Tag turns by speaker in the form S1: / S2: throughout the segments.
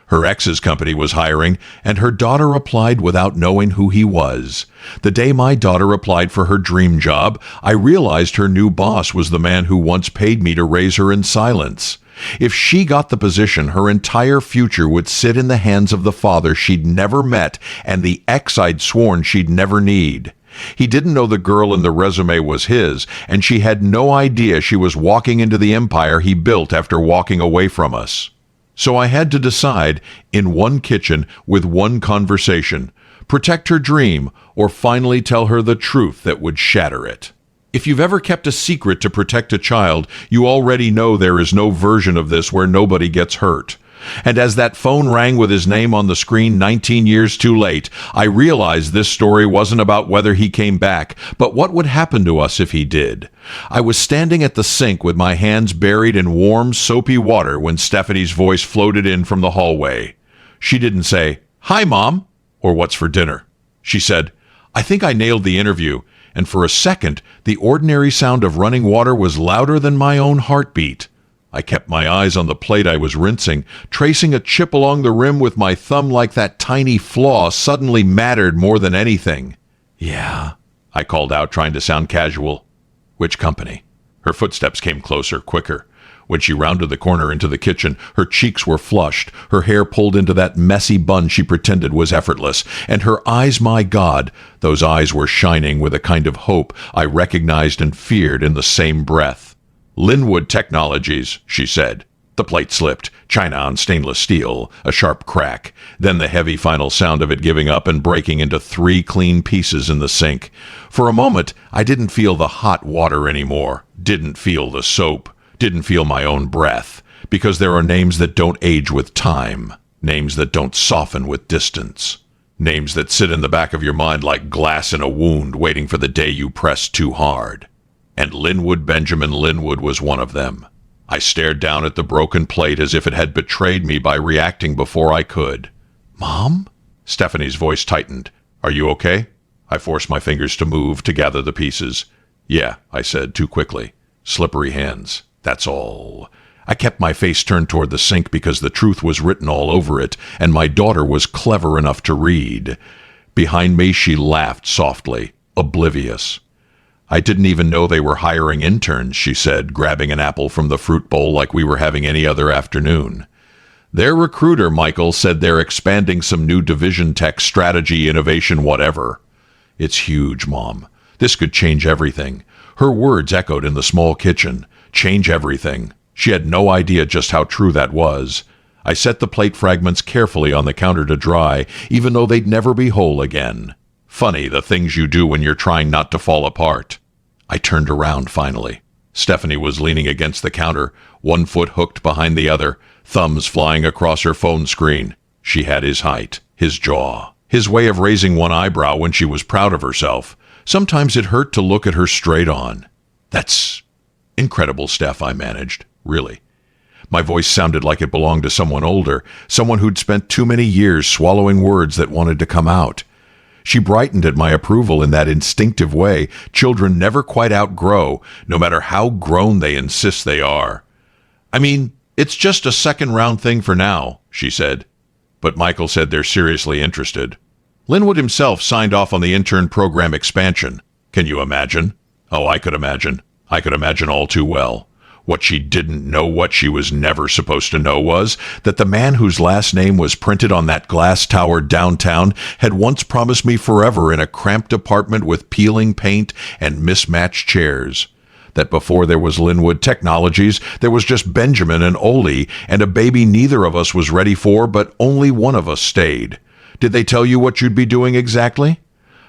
S1: Her ex's company was hiring, and her daughter applied without knowing who he was. The day my daughter applied for her dream job, I realized her new boss was the man who once paid me to raise her in silence. If she got the position, her entire future would sit in the hands of the father she'd never met and the ex I'd sworn she'd never need. He didn't know the girl in the resume was his, and she had no idea she was walking into the empire he built after walking away from us. So I had to decide, in one kitchen, with one conversation, protect her dream or finally tell her the truth that would shatter it. If you've ever kept a secret to protect a child, you already know there is no version of this where nobody gets hurt. And as that phone rang with his name on the screen 19 years too late, I realized this story wasn't about whether he came back, but what would happen to us if he did. I was standing at the sink with my hands buried in warm, soapy water when Stephanie's voice floated in from the hallway. She didn't say, "Hi, Mom," or "What's for dinner?" She said, "I think I nailed the interview," and for a second, the ordinary sound of running water was louder than my own heartbeat. I kept my eyes on the plate I was rinsing, tracing a chip along the rim with my thumb like that tiny flaw suddenly mattered more than anything. "Yeah," I called out, trying to sound casual. "Which company?" Her footsteps came closer, quicker. When she rounded the corner into the kitchen, her cheeks were flushed, her hair pulled into that messy bun she pretended was effortless, and her eyes, my God, those eyes were shining with a kind of hope I recognized and feared in the same breath. "Linwood Technologies," she said. The plate slipped, china on stainless steel, a sharp crack, then the heavy final sound of it giving up and breaking into 3 clean pieces in the sink. For a moment, I didn't feel the hot water anymore, didn't feel the soap, didn't feel my own breath, because there are names that don't age with time, names that don't soften with distance, names that sit in the back of your mind like glass in a wound waiting for the day you press too hard. And Linwood Benjamin Linwood was one of them. I stared down at the broken plate as if it had betrayed me by reacting before I could. "Mom?" Stephanie's voice tightened. "Are you okay?" I forced my fingers to move, to gather the pieces. "Yeah," I said, too quickly. "Slippery hands. That's all." I kept my face turned toward the sink because the truth was written all over it, and my daughter was clever enough to read. Behind me, she laughed softly, oblivious. "I didn't even know they were hiring interns," she said, grabbing an apple from the fruit bowl like we were having any other afternoon. "Their recruiter, Michael, said they're expanding some new division tech strategy, innovation, whatever." "It's huge, Mom. This could change everything." Her words echoed in the small kitchen. Change everything. She had no idea just how true that was. I set the plate fragments carefully on the counter to dry, even though they'd never be whole again. Funny, the things you do when you're trying not to fall apart. I turned around finally. Stephanie was leaning against the counter, one foot hooked behind the other, thumbs flying across her phone screen. She had his height, his jaw, his way of raising one eyebrow when she was proud of herself. Sometimes it hurt to look at her straight on. "That's incredible, Steph," I managed. "Really." My voice sounded like it belonged to someone older, someone who'd spent too many years swallowing words that wanted to come out. She brightened at my approval in that instinctive way children never quite outgrow, no matter how grown they insist they are. "I mean, it's just a second-round thing for now," she said. "But Michael said they're seriously interested. Linwood himself signed off on the intern program expansion. Can you imagine?" Oh, I could imagine. I could imagine all too well. What she didn't know, what she was never supposed to know, was that the man whose last name was printed on that glass tower downtown had once promised me forever in a cramped apartment with peeling paint and mismatched chairs. That before there was Linwood Technologies, there was just Benjamin and Oli, and a baby neither of us was ready for, but only one of us stayed. "Did they tell you what you'd be doing exactly?"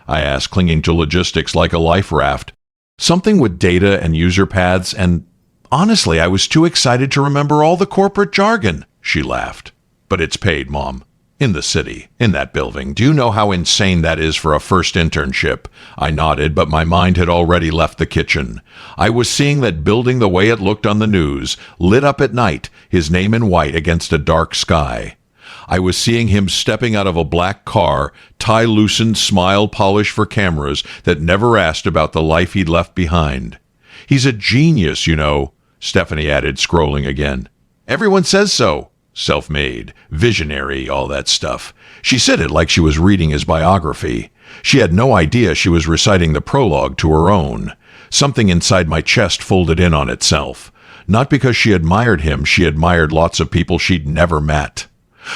S1: I asked, clinging to logistics like a life raft. "Something with data and user paths, and honestly, I was too excited to remember all the corporate jargon," she laughed. "But it's paid, Mom. In the city, in that building. Do you know how insane that is for a first internship?" I nodded, but my mind had already left the kitchen. I was seeing that building the way it looked on the news, lit up at night, his name in white against a dark sky. I was seeing him stepping out of a black car, tie-loosened, smile polished for cameras that never asked about the life he'd left behind. "He's a genius, you know," Stephanie added, scrolling again. "Everyone says so," Self-made, visionary, all that stuff. She said it like she was reading his biography. She had no idea she was reciting the prologue to her own. Something inside my chest folded in on itself. Not because she admired him, she admired lots of people she'd never met.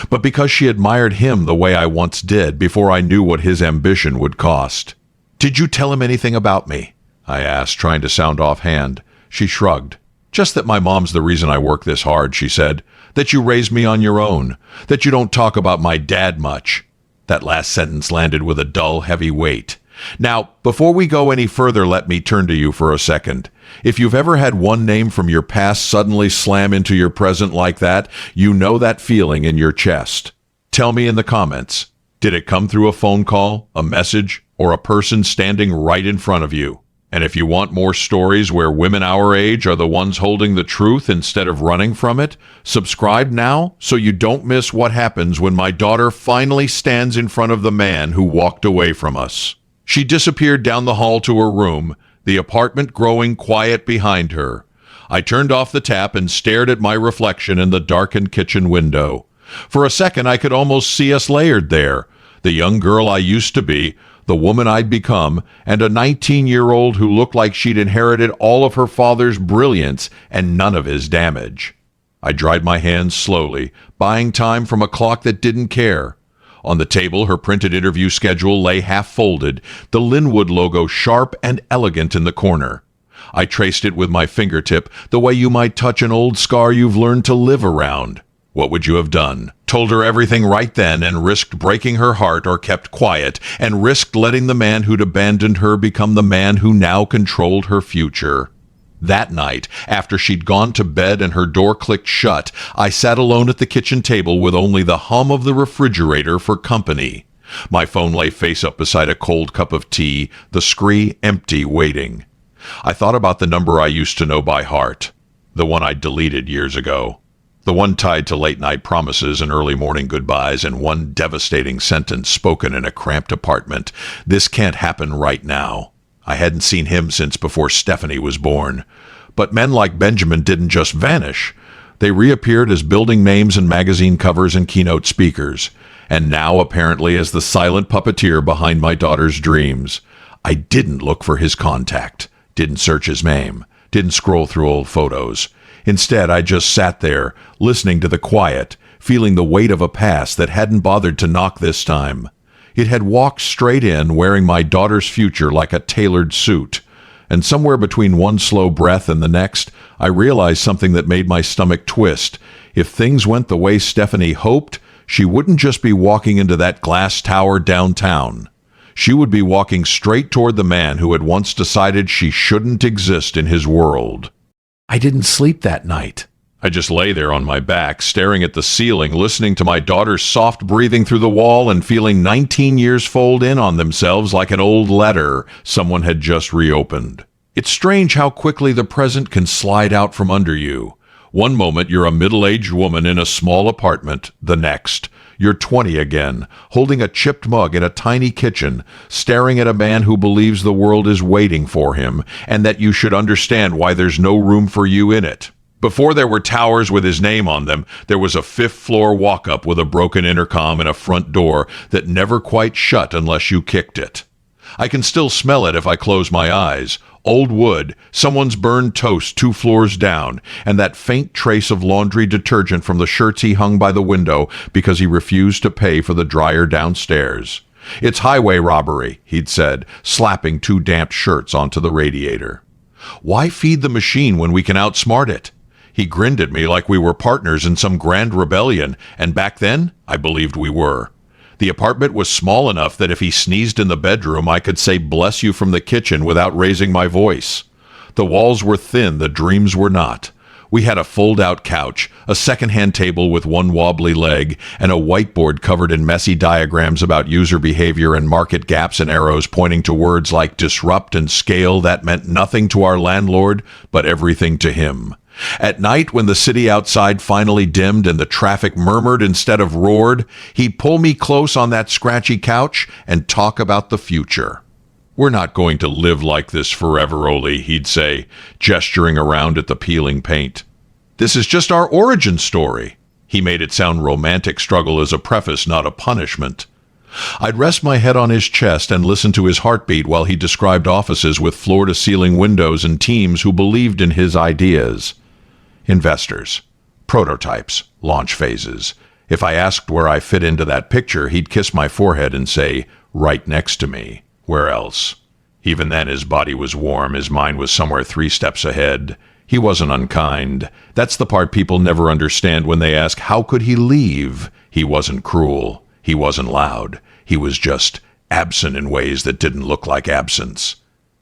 S1: But because she admired him the way I once did before I knew what his ambition would cost. "Did you tell him anything about me?" I asked, trying to sound offhand. She shrugged. "Just that my mom's the reason I work this hard," she said. "That you raised me on your own. That you don't talk about my dad much." That last sentence landed with a dull, heavy weight. Now, before we go any further, let me turn to you for a second. If you've ever had one name from your past suddenly slam into your present like that, you know that feeling in your chest. Tell me in the comments. Did it come through a phone call, a message, or a person standing right in front of you? And if you want more stories where women our age are the ones holding the truth instead of running from it, subscribe now so you don't miss what happens when my daughter finally stands in front of the man who walked away from us. She disappeared down the hall to her room, the apartment growing quiet behind her. I turned off the tap and stared at my reflection in the darkened kitchen window. For a second, I could almost see us layered there. The young girl I used to be, the woman I'd become, and a 19-year-old who looked like she'd inherited all of her father's brilliance and none of his damage. I dried my hands slowly, buying time from a clock that didn't care. On the table, her printed interview schedule lay half-folded, the Linwood logo sharp and elegant in the corner. I traced it with my fingertip, the way you might touch an old scar you've learned to live around. What would you have done? Told her everything right then and risked breaking her heart, or kept quiet and risked letting the man who'd abandoned her become the man who now controlled her future? That night, after she'd gone to bed and her door clicked shut, I sat alone at the kitchen table with only the hum of the refrigerator for company. My phone lay face up beside a cold cup of tea, the screen empty, waiting. I thought about the number I used to know by heart, the one I deleted years ago. The one tied to late-night promises and early morning goodbyes, and one devastating sentence spoken in a cramped apartment. This can't happen right now. I hadn't seen him since before Stephanie was born. But men like Benjamin didn't just vanish. They reappeared as building names in magazine covers and keynote speakers, and now apparently as the silent puppeteer behind my daughter's dreams. I didn't look for his contact, didn't search his name, didn't scroll through old photos. Instead, I just sat there, listening to the quiet, feeling the weight of a past that hadn't bothered to knock this time. It had walked straight in, wearing my daughter's future like a tailored suit. And somewhere between one slow breath and the next, I realized something that made my stomach twist. If things went the way Stephanie hoped, she wouldn't just be walking into that glass tower downtown. She would be walking straight toward the man who had once decided she shouldn't exist in his world. I didn't sleep that night. I just lay there on my back, staring at the ceiling, listening to my daughter's soft breathing through the wall and feeling 19 years fold in on themselves like an old letter someone had just reopened. It's strange how quickly the present can slide out from under you. One moment you're a middle-aged woman in a small apartment, the next you're 20 again, holding a chipped mug in a tiny kitchen, staring at a man who believes the world is waiting for him and that you should understand why there's no room for you in it. Before there were towers with his name on them, there was a fifth-floor walk-up with a broken intercom and a front door that never quite shut unless you kicked it. I can still smell it if I close my eyes. Old wood, someone's burned toast 2 floors down, and that faint trace of laundry detergent from the shirts he hung by the window because he refused to pay for the dryer downstairs. "It's highway robbery," he'd said, slapping 2 damp shirts onto the radiator. "Why feed the machine when we can outsmart it?" He grinned at me like we were partners in some grand rebellion, and back then, I believed we were. The apartment was small enough that if he sneezed in the bedroom, I could say bless you from the kitchen without raising my voice. The walls were thin, the dreams were not. We had a fold-out couch, a second-hand table with 1 wobbly leg, and a whiteboard covered in messy diagrams about user behavior and market gaps and arrows pointing to words like disrupt and scale that meant nothing to our landlord, but everything to him. At night, when the city outside finally dimmed and the traffic murmured instead of roared, he'd pull me close on that scratchy couch and talk about the future. "We're not going to live like this forever, Oli," he'd say, gesturing around at the peeling paint. "This is just our origin story." He made it sound romantic struggle as a preface, not a punishment. I'd rest my head on his chest and listen to his heartbeat while he described offices with floor-to-ceiling windows and teams who believed in his ideas. Investors, prototypes, launch phases. If I asked where I fit into that picture, he'd kiss my forehead and say, "Right next to me. Where else?" Even then, his body was warm. His mind was somewhere 3 steps ahead. He wasn't unkind. That's the part people never understand when they ask, how could he leave? He wasn't cruel. He wasn't loud. He was just absent in ways that didn't look like absence.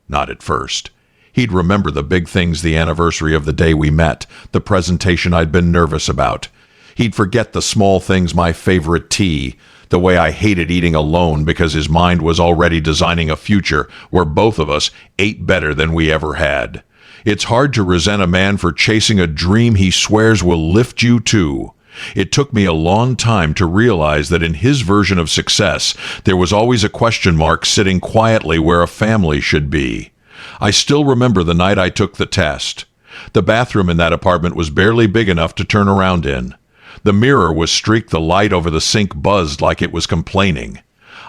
S1: Not at first. He'd remember the big things, the anniversary of the day we met, the presentation I'd been nervous about. He'd forget the small things, my favorite tea, the way I hated eating alone because his mind was already designing a future where both of us ate better than we ever had. It's hard to resent a man for chasing a dream he swears will lift you too. It took me a long time to realize that in his version of success, there was always a question mark sitting quietly where a family should be. I still remember the night I took the test. The bathroom in that apartment was barely big enough to turn around in. The mirror was streaked, the light over the sink buzzed like it was complaining.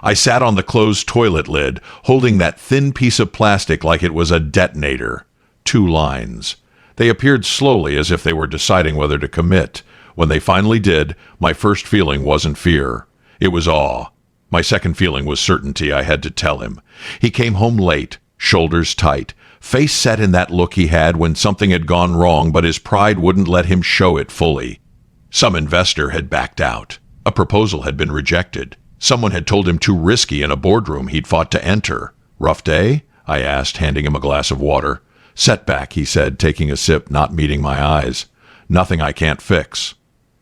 S1: I sat on the closed toilet lid, holding that thin piece of plastic like it was a detonator. 2 lines. They appeared slowly as if they were deciding whether to commit. When they finally did, my first feeling wasn't fear. It was awe. My second feeling was certainty. I had to tell him. He came home late, shoulders tight, face set in that look he had when something had gone wrong, but his pride wouldn't let him show it fully. Some investor had backed out. A proposal had been rejected. Someone had told him too risky in a boardroom he'd fought to enter. Rough day? I asked, handing him a glass of water. Setback, he said, taking a sip, not meeting my eyes. Nothing I can't fix.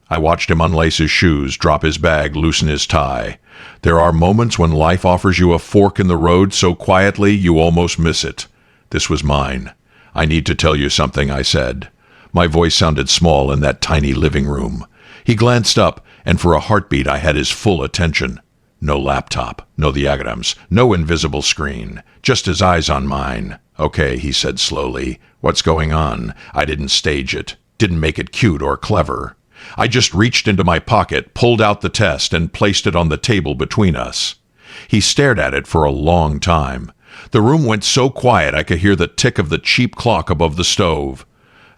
S1: I watched him unlace his shoes, drop his bag, loosen his tie. There are moments when life offers you a fork in the road so quietly you almost miss it. This was mine. I need to tell you something, I said. My voice sounded small in that tiny living room. He glanced up, and for a heartbeat I had his full attention. No laptop, no diagrams, no invisible screen, just his eyes on mine. Okay, he said slowly. What's going on? I didn't stage it, didn't make it cute or clever. I just reached into my pocket, pulled out the test, and placed it on the table between us. He stared at it for a long time. The room went so quiet I could hear the tick of the cheap clock above the stove.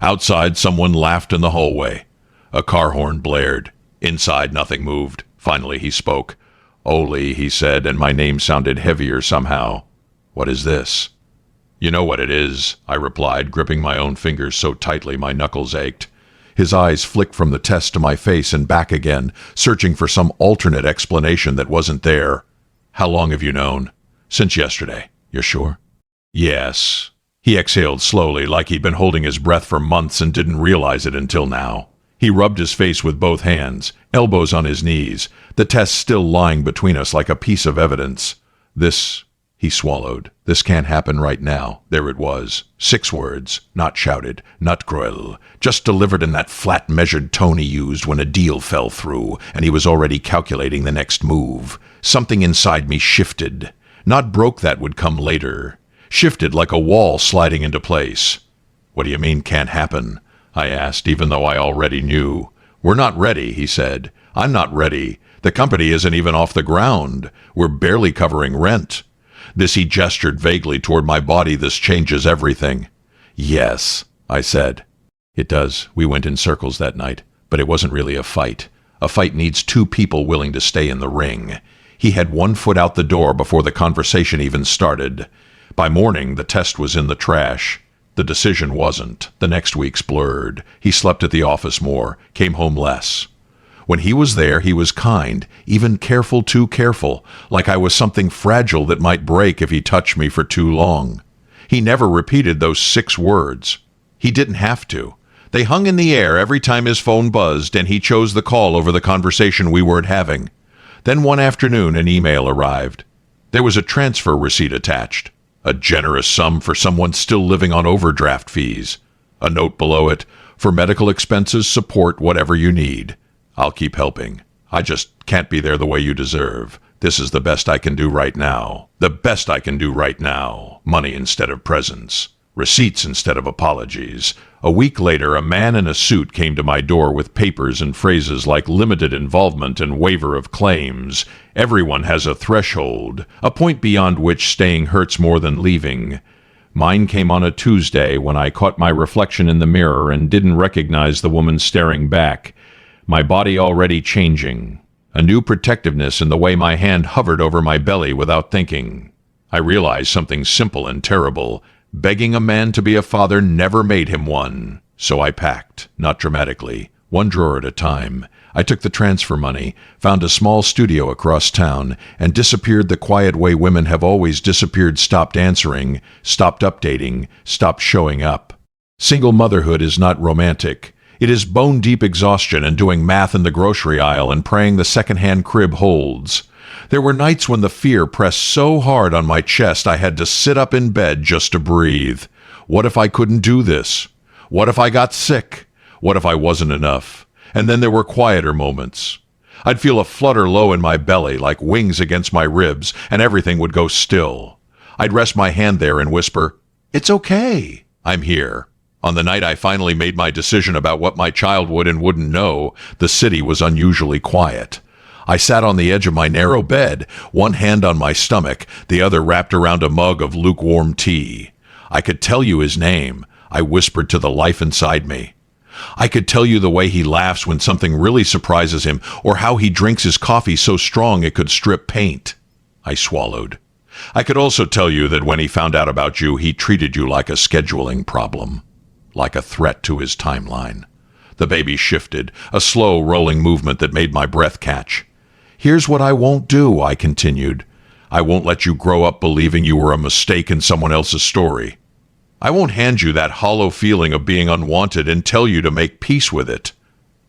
S1: Outside, someone laughed in the hallway. A car horn blared. Inside, nothing moved. Finally, he spoke. "Oli," he said, and my name sounded heavier somehow. "What is this?" "You know what it is," I replied, gripping my own fingers so tightly my knuckles ached. His eyes flicked from the test to my face and back again, searching for some alternate explanation that wasn't there. "How long have you known?" "Since yesterday." "You're sure?" "Yes." He exhaled slowly, like he'd been holding his breath for months and didn't realize it until now. He rubbed his face with both hands, elbows on his knees, the test still lying between us like a piece of evidence. "This," he swallowed, "this can't happen right now." There it was. 6 words, not shouted, not cruel, just delivered in that flat, measured tone he used when a deal fell through, and he was already calculating the next move. Something inside me shifted. Not broke, that would come later. Shifted like a wall sliding into place. "What do you mean, can't happen?" I asked, even though I already knew. "We're not ready," he said. "I'm not ready. The company isn't even off the ground. We're barely covering rent." This he gestured vaguely toward my body. "This changes everything." "Yes," I said. "It does." We went in circles that night, but it wasn't really a fight. A fight needs 2 people willing to stay in the ring. He had 1 foot out the door before the conversation even started. By morning, the test was in the trash. The decision wasn't. The next weeks blurred. He slept at the office more, came home less. When he was there, he was kind, even careful, too careful, like I was something fragile that might break if he touched me for too long. He never repeated those 6 words. He didn't have to. They hung in the air every time his phone buzzed, and he chose the call over the conversation we weren't having. Then one afternoon, an email arrived. There was a transfer receipt attached. A generous sum for someone still living on overdraft fees. A note below it, "For medical expenses, support whatever you need. I'll keep helping. I just can't be there the way you deserve. This is the best I can do right now. The best I can do right now. Money instead of presents." Receipts instead of apologies. A week later, a man in a suit came to my door with papers and phrases like limited involvement and waiver of claims. Everyone has a threshold, a point beyond which staying hurts more than leaving. Mine came on a Tuesday when I caught my reflection in the mirror and didn't recognize the woman staring back. My body already changing. A new protectiveness in the way my hand hovered over my belly without thinking. I realized something simple and terrible. Begging a man to be a father never made him one. So I packed, not dramatically, one drawer at a time. I took the transfer money, found a small studio across town, and disappeared the quiet way women have always disappeared, stopped answering, stopped updating, stopped showing up. Single motherhood is not romantic. It is bone-deep exhaustion and doing math in the grocery aisle and praying the second-hand crib holds. There were nights when the fear pressed so hard on my chest I had to sit up in bed just to breathe. What if I couldn't do this? What if I got sick? What if I wasn't enough? And then there were quieter moments. I'd feel a flutter low in my belly, like wings against my ribs, and everything would go still. I'd rest my hand there and whisper, "It's okay. I'm here." On the night I finally made my decision about what my child would and wouldn't know, the city was unusually quiet. I sat on the edge of my narrow bed, one hand on my stomach, the other wrapped around a mug of lukewarm tea. I could tell you his name, I whispered to the life inside me. I could tell you the way he laughs when something really surprises him, or how he drinks his coffee so strong it could strip paint. I swallowed. I could also tell you that when he found out about you, he treated you like a scheduling problem, like a threat to his timeline. The baby shifted, a slow, rolling movement that made my breath catch. "Here's what I won't do," I continued. "I won't let you grow up believing you were a mistake in someone else's story. I won't hand you that hollow feeling of being unwanted and tell you to make peace with it."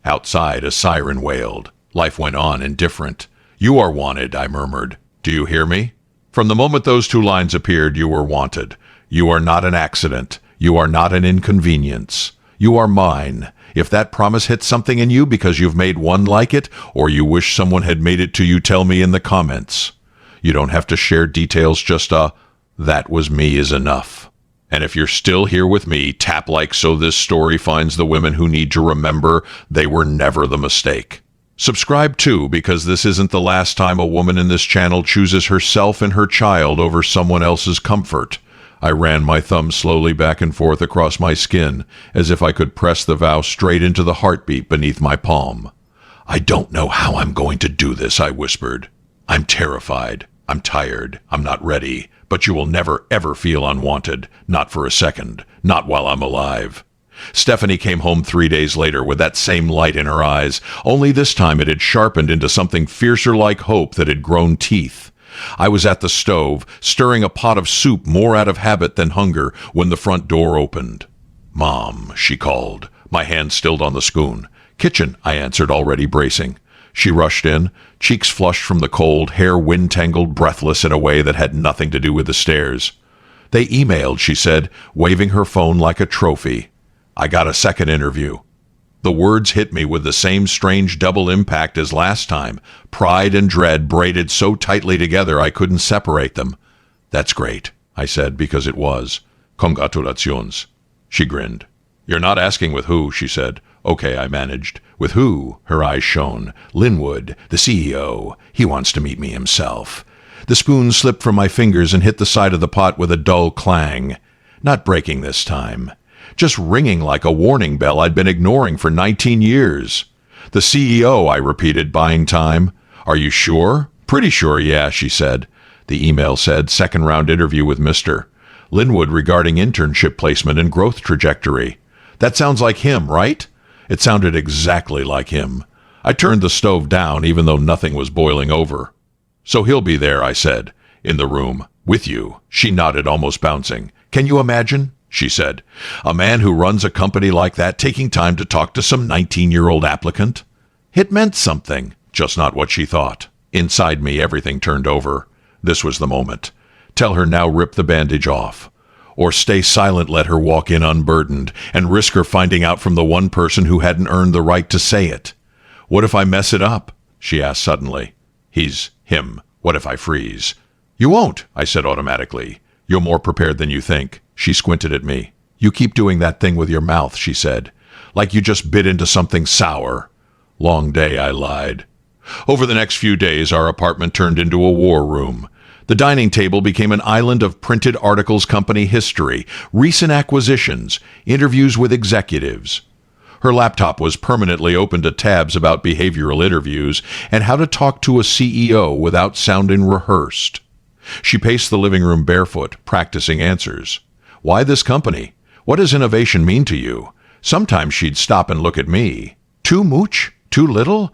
S1: Outside, a siren wailed. Life went on, indifferent. "You are wanted," I murmured. "Do you hear me? From the moment those two lines appeared, you were wanted. You are not an accident. You are not an inconvenience. You are mine. If that promise hits something in you because you've made one like it, or you wish someone had made it to you, tell me in the comments. You don't have to share details, just "that was me" is enough. And if you're still here with me, tap like so this story finds the women who need to remember they were never the mistake. Subscribe too, because this isn't the last time a woman in this channel chooses herself and her child over someone else's comfort. I ran my thumb slowly back and forth across my skin, as if I could press the vow straight into the heartbeat beneath my palm. "I don't know how I'm going to do this," I whispered. "I'm terrified. I'm tired. I'm not ready. But you will never, ever feel unwanted. Not for a second. Not while I'm alive." Stephanie came home 3 days later with that same light in her eyes, only this time it had sharpened into something fiercer like hope that had grown teeth. I was at the stove, stirring a pot of soup more out of habit than hunger, when the front door opened. "Mom," she called, my hand still on the spoon. "Kitchen," I answered, already bracing. She rushed in, cheeks flushed from the cold, hair wind-tangled, breathless in a way that had nothing to do with the stairs. "They emailed," she said, waving her phone like a trophy. "I got a second interview." The words hit me with the same strange double impact as last time, pride and dread braided so tightly together I couldn't separate them. "That's great," I said, because it was. "Congratulations." She grinned. "You're not asking with who," she said. "Okay," I managed. "With who?" Her eyes shone. "Linwood, the CEO. He wants to meet me himself." The spoon slipped from my fingers and hit the side of the pot with a dull clang. Not breaking this time. Just ringing like a warning bell I'd been ignoring for 19 years. "The CEO," I repeated, buying time. "Are you sure?" "Pretty sure, yeah," she said. The email said, "Second round interview with Mr. Linwood regarding internship placement and growth trajectory." That sounds like him, right? It sounded exactly like him. I turned the stove down, even though nothing was boiling over. "So he'll be there," I said. "In the room. With you." She nodded, almost bouncing. "Can you imagine?" she said. "A man who runs a company like that taking time to talk to some 19-year-old applicant?" It meant something, just not what she thought. Inside me, everything turned over. This was the moment. Tell her now, rip the bandage off. Or stay silent, let her walk in unburdened, and risk her finding out from the one person who hadn't earned the right to say it. "What if I mess it up?" she asked suddenly. Him. What if I freeze? "You won't," I said automatically. "You're more prepared than you think." She squinted at me. "You keep doing that thing with your mouth," she said. "Like you just bit into something sour." "Long day," I lied. Over the next few days, our apartment turned into a war room. The dining table became an island of printed articles, company history, recent acquisitions, interviews with executives. Her laptop was permanently open to tabs about behavioral interviews and how to talk to a CEO without sounding rehearsed. She paced the living room barefoot, practicing answers. "Why this company? What does innovation mean to you?" Sometimes she'd stop and look at me. "Too much? Too little?"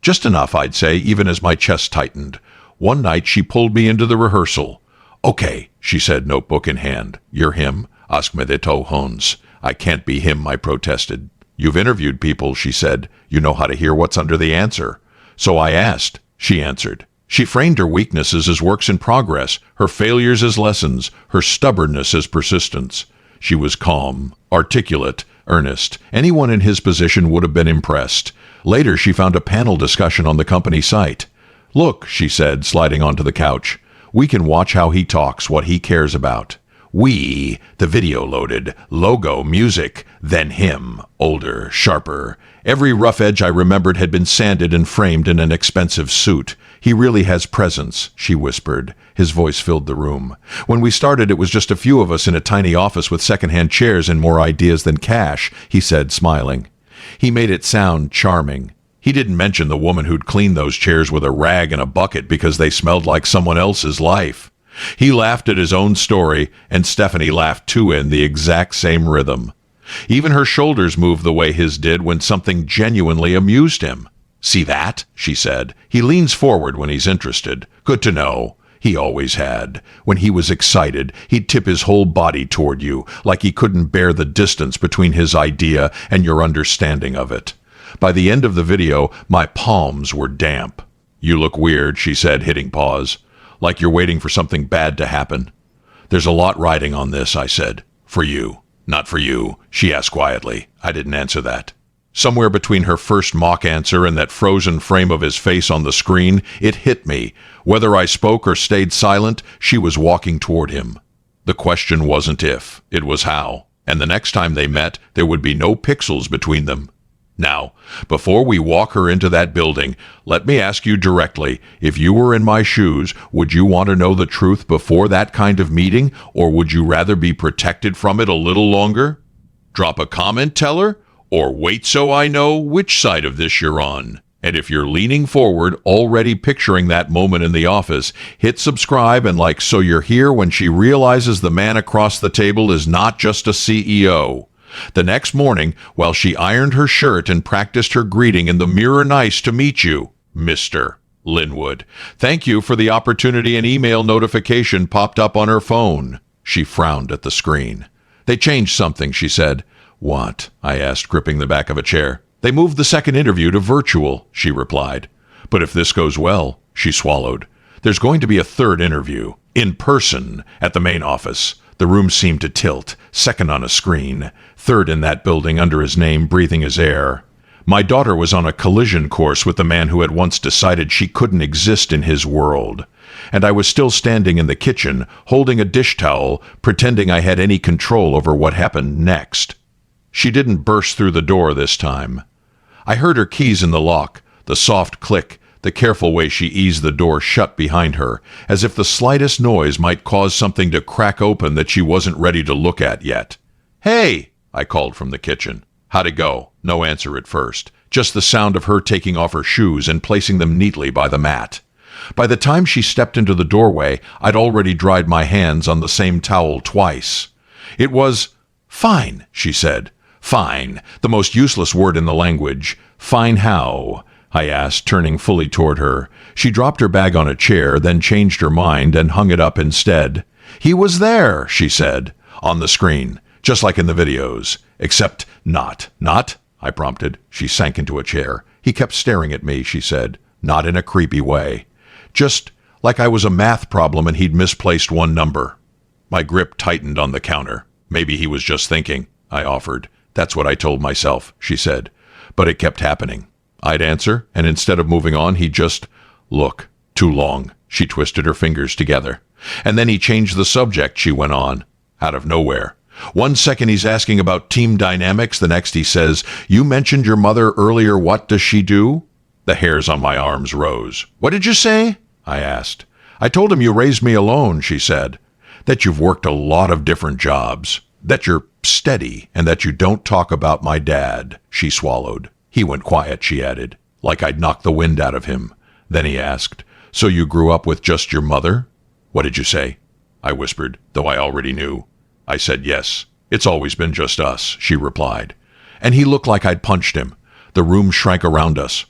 S1: "Just enough," I'd say, even as my chest tightened. One night she pulled me into the rehearsal. "Okay," she said, notebook in hand. "You're him? Ask me de to Hons." "I can't be him," I protested. "You've interviewed people," she said. "You know how to hear what's under the answer." "So I asked," she answered. She framed her weaknesses as works in progress, her failures as lessons, her stubbornness as persistence. She was calm, articulate, earnest. Anyone in his position would have been impressed. Later, she found a panel discussion on the company site. "Look," she said, sliding onto the couch. "We can watch how he talks, what he cares about." "We," the video loaded, logo, music, then him, older, sharper. Every rough edge I remembered had been sanded and framed in an expensive suit. "He really has presence," she whispered. His voice filled the room. "When we started, it was just a few of us in a tiny office with secondhand chairs and more ideas than cash," he said, smiling. He made it sound charming. He didn't mention the woman who'd cleaned those chairs with a rag and a bucket because they smelled like someone else's life. He laughed at his own story, and Stephanie laughed too in the exact same rhythm. Even her shoulders moved the way his did when something genuinely amused him. "See that?" she said. "He leans forward when he's interested. Good to know." He always had. When he was excited, he'd tip his whole body toward you, like he couldn't bear the distance between his idea and your understanding of it. By the end of the video, my palms were damp. "You look weird," she said, hitting pause. "Like you're waiting for something bad to happen." "There's a lot riding on this," I said. "For you." "Not for you," she asked quietly. I didn't answer that. Somewhere between her first mock answer and that frozen frame of his face on the screen, it hit me. Whether I spoke or stayed silent, she was walking toward him. The question wasn't if, it was how. And the next time they met, there would be no pixels between them. Now, before we walk her into that building, let me ask you directly, if you were in my shoes, would you want to know the truth before that kind of meeting, or would you rather be protected from it a little longer? Drop a comment, tell her, or wait so I know which side of this you're on. And if you're leaning forward, already picturing that moment in the office, hit subscribe and like so you're here when she realizes the man across the table is not just a CEO. The next morning, while she ironed her shirt and practiced her greeting in the mirror, "Nice to meet you, Mr. Linwood. Thank you for the opportunity," an email notification popped up on her phone. She frowned at the screen. "They changed something," she said. "What?" I asked, gripping the back of a chair. "They moved the second interview to virtual," she replied. "But if this goes well," she swallowed, "there's going to be a third interview, in person, at the main office." The room seemed to tilt, second on a screen, third in that building under his name, breathing his air. My daughter was on a collision course with the man who had once decided she couldn't exist in his world. And I was still standing in the kitchen, holding a dish towel, pretending I had any control over what happened next. She didn't burst through the door this time. I heard her keys in the lock, the soft click, the careful way she eased the door shut behind her, as if the slightest noise might cause something to crack open that she wasn't ready to look at yet. "Hey!" I called from the kitchen. "How'd it go?" No answer at first, just the sound of her taking off her shoes and placing them neatly by the mat. By the time she stepped into the doorway, I'd already dried my hands on the same towel twice. It was fine, she said. Fine, the most useless word in the language. Fine how? I asked, turning fully toward her. She dropped her bag on a chair, then changed her mind and hung it up instead. "He was there," she said, "on the screen, just like in the videos. Except not." "Not?" I prompted. She sank into a chair. "He kept staring at me," she said, not in a creepy way. "Just like I was a math problem and he'd misplaced one number." My grip tightened on the counter. "Maybe he was just thinking," I offered. "That's what I told myself," she said. But it kept happening. I'd answer, and instead of moving on, he'd just, "Look, too long." She twisted her fingers together. "And then he changed the subject," she went on. Out of nowhere. One second he's asking about team dynamics, the next he says, "You mentioned your mother earlier, what does she do?" The hairs on my arms rose. "What did you say?" I asked. "I told him you raised me alone," she said. "That you've worked a lot of different jobs. That you're steady, and that you don't talk about my dad." She swallowed. He went quiet, she added, like I'd knocked the wind out of him. Then he asked, "So you grew up with just your mother?" "What did you say?" I whispered, though I already knew. I said yes. "It's always been just us," she replied. And he looked like I'd punched him. The room shrank around us.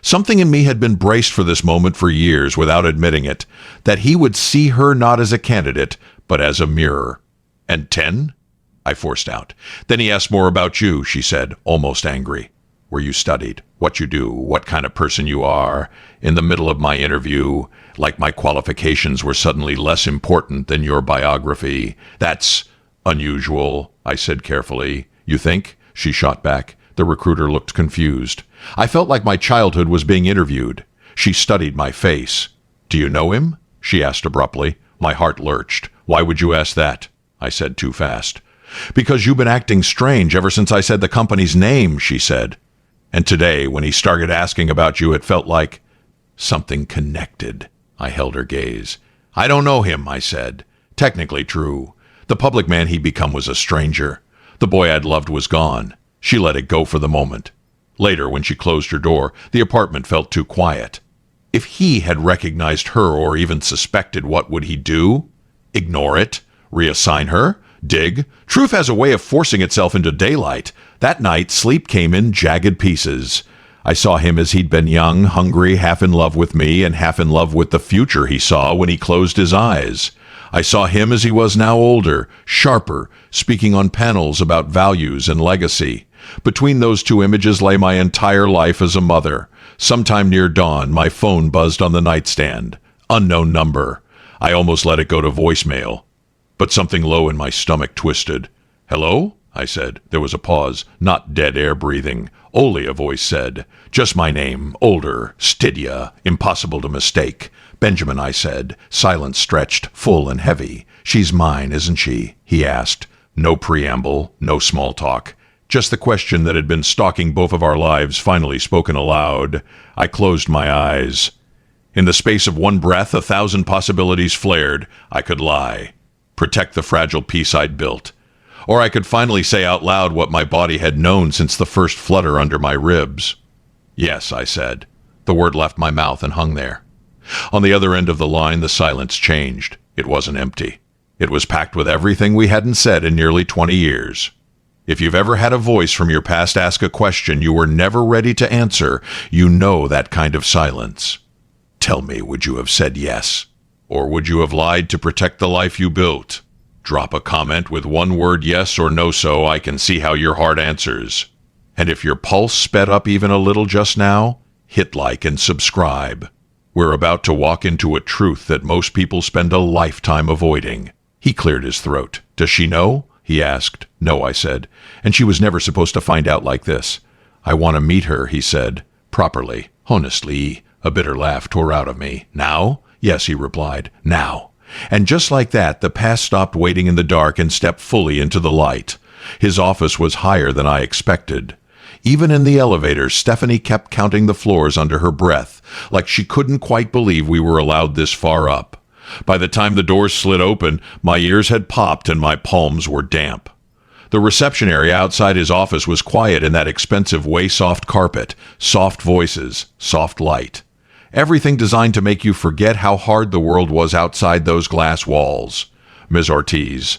S1: Something in me had been braced for this moment for years without admitting it, that he would see her not as a candidate, but as a mirror. "And 10? I forced out. "Then he asked more about you," she said, almost angry. "Where you studied, what you do, what kind of person you are." In the middle of my interview, like my qualifications were suddenly less important than your biography. "That's unusual," I said carefully. "You think?" she shot back. The recruiter looked confused. I felt like my childhood was being interviewed. She studied my face. "Do you know him?" she asked abruptly. My heart lurched. "Why would you ask that?" I said too fast. "Because you've been acting strange ever since I said the company's name," she said. "And today, when he started asking about you, it felt like something connected." I held her gaze. "I don't know him," I said. "Technically true. The public man he'd become was a stranger. The boy I'd loved was gone." She let it go for the moment. Later, when she closed her door, the apartment felt too quiet. If he had recognized her or even suspected, what would he do? Ignore it? Reassign her? Dig? Truth has a way of forcing itself into daylight. That night, sleep came in jagged pieces. I saw him as he'd been young, hungry, half in love with me, and half in love with the future he saw when he closed his eyes. I saw him as he was now, older, sharper, speaking on panels about values and legacy. Between those two images lay my entire life as a mother. Sometime near dawn, my phone buzzed on the nightstand. Unknown number. I almost let it go to voicemail. But something low in my stomach twisted. "Hello?" I said. There was a pause, not dead air breathing. "Oli," a voice said. Just my name, older, Stydia, impossible to mistake. "Benjamin," I said. Silence stretched, full and heavy. "She's mine, isn't she?" he asked. No preamble, no small talk. Just the question that had been stalking both of our lives finally spoken aloud. I closed my eyes. In the space of one breath, 1,000 possibilities flared. I could lie. Protect the fragile peace I'd built. Or I could finally say out loud what my body had known since the first flutter under my ribs. "Yes," I said. The word left my mouth and hung there. On the other end of the line, the silence changed. It wasn't empty. It was packed with everything we hadn't said in nearly 20 years. If you've ever had a voice from your past ask a question you were never ready to answer, you know that kind of silence. Tell me, would you have said yes? Or would you have lied to protect the life you built? Drop a comment with one word yes or no so I can see how your heart answers. And if your pulse sped up even a little just now, hit like and subscribe. We're about to walk into a truth that most people spend a lifetime avoiding. He cleared his throat. "Does she know?" he asked. "No," I said. "And she was never supposed to find out like this." "I want to meet her," he said. "Properly. Honestly." A bitter laugh tore out of me. "Now?" "Yes," he replied. "Now." And just like that, the past stopped waiting in the dark and stepped fully into the light. His office was higher than I expected. Even in the elevator, Stephanie kept counting the floors under her breath, like she couldn't quite believe we were allowed this far up. By the time the doors slid open, my ears had popped and my palms were damp. The reception area outside his office was quiet in that expensive way-soft carpet, soft voices, soft light. Everything designed to make you forget how hard the world was outside those glass walls. Ms. Ortiz,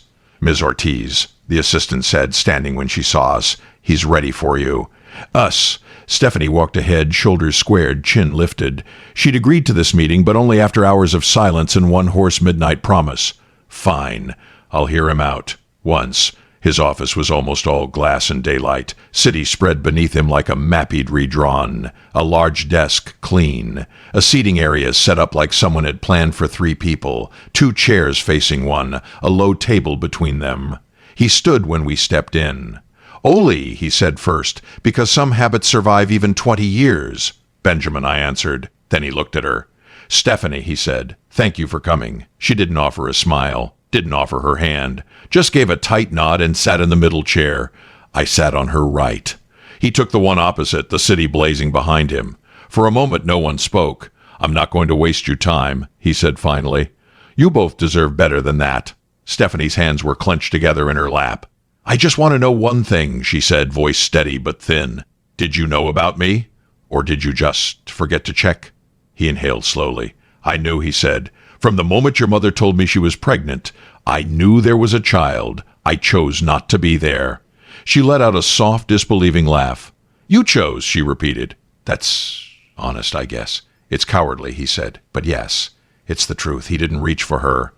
S1: the assistant said, standing when she saw us. "He's ready for you." "Us." Stephanie walked ahead, shoulders squared, chin lifted. She'd agreed to this meeting, but only after hours of silence and one hoarse midnight promise. "Fine. I'll hear him out. Once." His office was almost all glass and daylight. City spread beneath him like a map he'd redrawn. A large desk, clean. A seating area set up like someone had planned for 3 people. 2 chairs facing one. A low table between them. He stood when we stepped in. "Oli," he said first, "because some habits survive even 20 years. "Benjamin," I answered. Then he looked at her. "Stephanie," he said. "Thank you for coming." She didn't offer a smile. Didn't offer her hand. Just gave a tight nod and sat in the middle chair. I sat on her right. He took the one opposite, the city blazing behind him. For a moment no one spoke. "I'm not going to waste your time," he said finally. "You both deserve better than that." Stephanie's hands were clenched together in her lap. "I just want to know one thing," she said, voice steady but thin. "Did you know about me? Or did you just forget to check?" He inhaled slowly. "I knew," he said. "From the moment your mother told me she was pregnant, I knew there was a child. I chose not to be there." She let out a soft, disbelieving laugh. "You chose," she repeated. "That's honest, I guess." "It's cowardly," he said. "But yes, it's the truth." He didn't reach for her.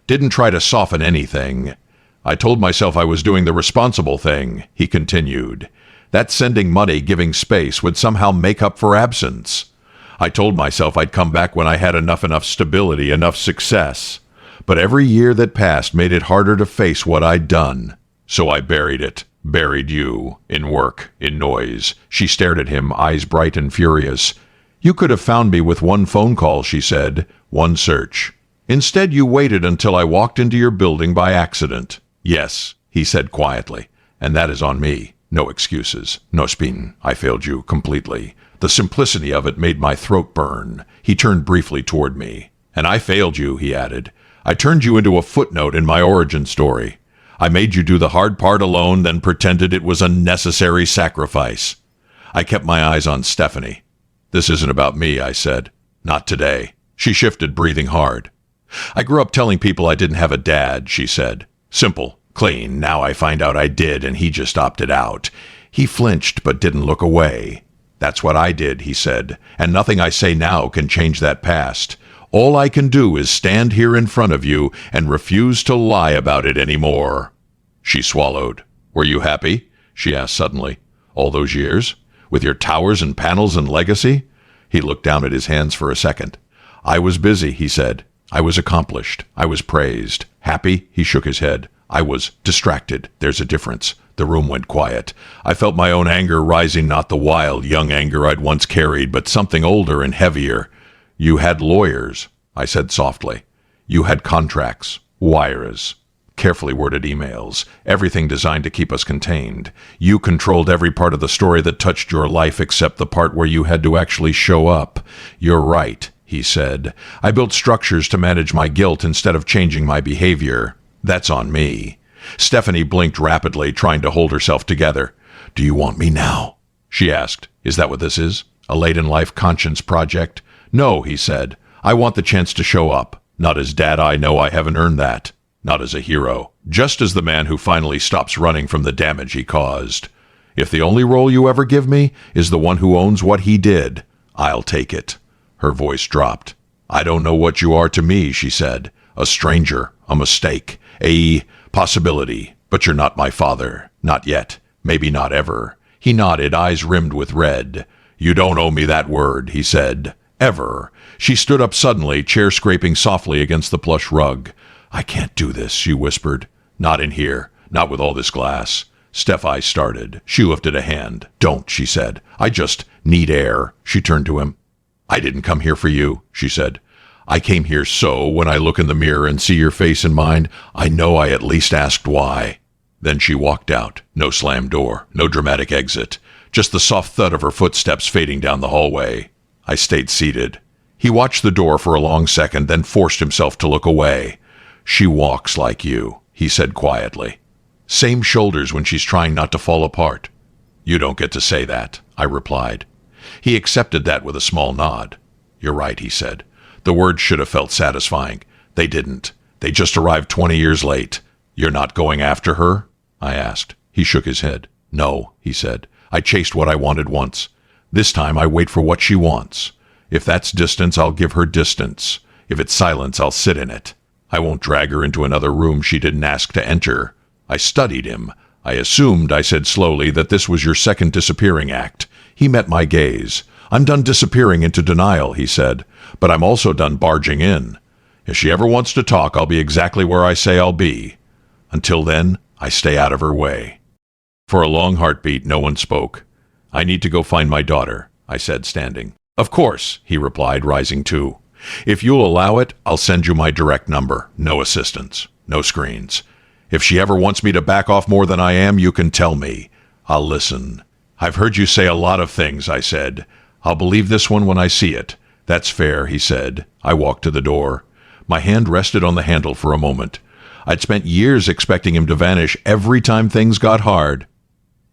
S1: Didn't try to soften anything. "I told myself I was doing the responsible thing," he continued. "That sending money, giving space, would somehow make up for absence. I told myself I'd come back when I had enough stability, enough success. But every year that passed made it harder to face what I'd done. So I buried it. Buried you. In work. In noise." She stared at him, eyes bright and furious. "You could have found me with one phone call," she said. "One search. Instead, you waited until I walked into your building by accident." "Yes," he said quietly. "And that is on me. No excuses. No spin. I failed you completely. The simplicity of it made my throat burn." He turned briefly toward me. "And I failed you," he added. "I turned you into a footnote in my origin story. I made you do the hard part alone, then pretended it was a necessary sacrifice." I kept my eyes on Stephanie. "This isn't about me," I said. "Not today." She shifted, breathing hard. "I grew up telling people I didn't have a dad," she said. "Simple. Clean. Now I find out I did, and he just opted out." He flinched, but didn't look away. "That's what I did," he said, "and nothing I say now can change that past. All I can do is stand here in front of you and refuse to lie about it anymore." She swallowed. "Were you happy?" she asked suddenly. "All those years? With your towers and panels and legacy?" He looked down at his hands for a second. "I was busy," he said. "I was accomplished. I was praised. Happy?" He shook his head. "I was distracted. There's a difference." The room went quiet. I felt my own anger rising, not the wild, young anger I'd once carried, but something older and heavier. "You had lawyers," I said softly. "You had contracts, wires, carefully worded emails, everything designed to keep us contained. You controlled every part of the story that touched your life except the part where you had to actually show up." "You're right," he said. "I built structures to manage my guilt instead of changing my behavior. That's on me." Stephanie blinked rapidly, trying to hold herself together. "Do you want me now?" she asked. "Is that what this is? A late-in-life conscience project?" "No," he said. "I want the chance to show up. Not as dad, I know I haven't earned that. Not as a hero. Just as the man who finally stops running from the damage he caused. If the only role you ever give me is the one who owns what he did, I'll take it." Her voice dropped. "I don't know what you are to me," she said. "A stranger, a mistake, a possibility. But you're not my father. Not yet. Maybe not ever." He nodded, eyes rimmed with red. "You don't owe me that word," he said. "Ever." She stood up suddenly, chair scraping softly against the plush rug. "I can't do this," she whispered. "Not in here. Not with all this glass." Steph started. She lifted a hand. "Don't," she said. "I just need air." She turned to him. "I didn't come here for you," she said. "I came here so, when I look in the mirror and see your face in mine, I know I at least asked why." Then she walked out. No slammed door. No dramatic exit. Just the soft thud of her footsteps fading down the hallway. I stayed seated. He watched the door for a long second, then forced himself to look away. "She walks like you," he said quietly. "Same shoulders when she's trying not to fall apart." "You don't get to say that," I replied. He accepted that with a small nod. "You're right," he said. The words should have felt satisfying. They didn't. They just arrived 20 years late. "You're not going after her?" I asked. He shook his head. "No," he said. "I chased what I wanted once. This time I wait for what she wants. If that's distance, I'll give her distance. If it's silence, I'll sit in it. I won't drag her into another room she didn't ask to enter." I studied him. "I assumed," I said slowly, "that this was your second disappearing act." He met my gaze. "I'm done disappearing into denial," he said, "but I'm also done barging in. If she ever wants to talk, I'll be exactly where I say I'll be. Until then, I stay out of her way." For a long heartbeat, no one spoke. "I need to go find my daughter," I said, standing. "Of course," he replied, rising too. "If you'll allow it, I'll send you my direct number. No assistance." No screens. If she ever wants me to back off more than I am, you can tell me. I'll listen. I've heard you say a lot of things, I said. I'll believe this one when I see it. That's fair, he said. I walked to the door. My hand rested on the handle for a moment. I'd spent years expecting him to vanish every time things got hard.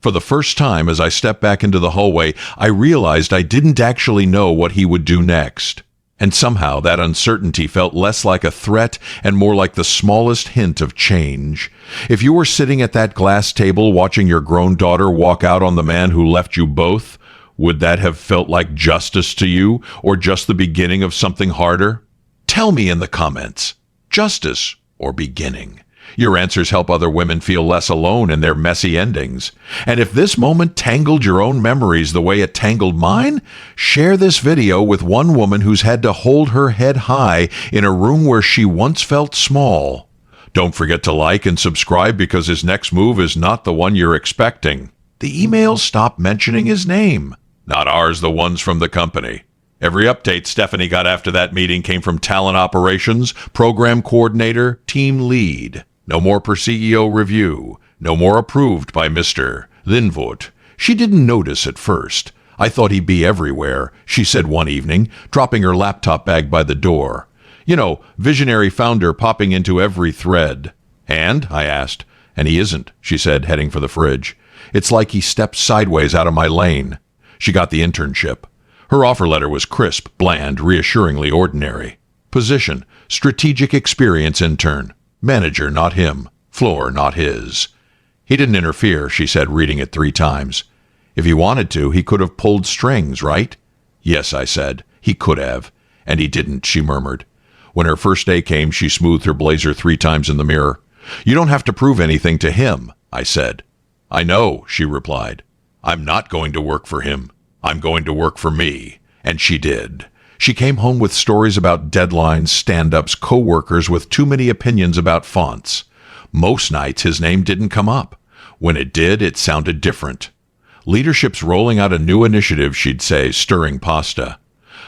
S1: For the first time, as I stepped back into the hallway, I realized I didn't actually know what he would do next. And somehow that uncertainty felt less like a threat and more like the smallest hint of change. If you were sitting at that glass table watching your grown daughter walk out on the man who left you both, would that have felt like justice to you, or just the beginning of something harder? Tell me in the comments. Justice or beginning? Your answers help other women feel less alone in their messy endings. And if this moment tangled your own memories the way it tangled mine, share this video with one woman who's had to hold her head high in a room where she once felt small. Don't forget to like and subscribe because his next move is not the one you're expecting. The emails stopped mentioning his name. Not ours, the ones from the company. Every update Stephanie got after that meeting came from talent operations, program coordinator, team lead. No more per CEO review. No more approved by Mr. Linvoort. She didn't notice at first. I thought he'd be everywhere, she said one evening, dropping her laptop bag by the door. You know, visionary founder popping into every thread. And? I asked. And he isn't, she said, heading for the fridge. It's like he stepped sideways out of my lane. She got the internship. Her offer letter was crisp, bland, reassuringly ordinary. Position, strategic experience intern. Manager, not him. Floor, not his. He didn't interfere, she said, reading it 3 times. If he wanted to, he could have pulled strings, right? Yes, I said. He could have. And he didn't, she murmured. When her first day came, she smoothed her blazer 3 times in the mirror. You don't have to prove anything to him, I said. I know, she replied. I'm not going to work for him. I'm going to work for me. And she did. She came home with stories about deadlines, stand-ups, co-workers with too many opinions about fonts. Most nights his name didn't come up. When it did, it sounded different. Leadership's rolling out a new initiative, she'd say, stirring pasta.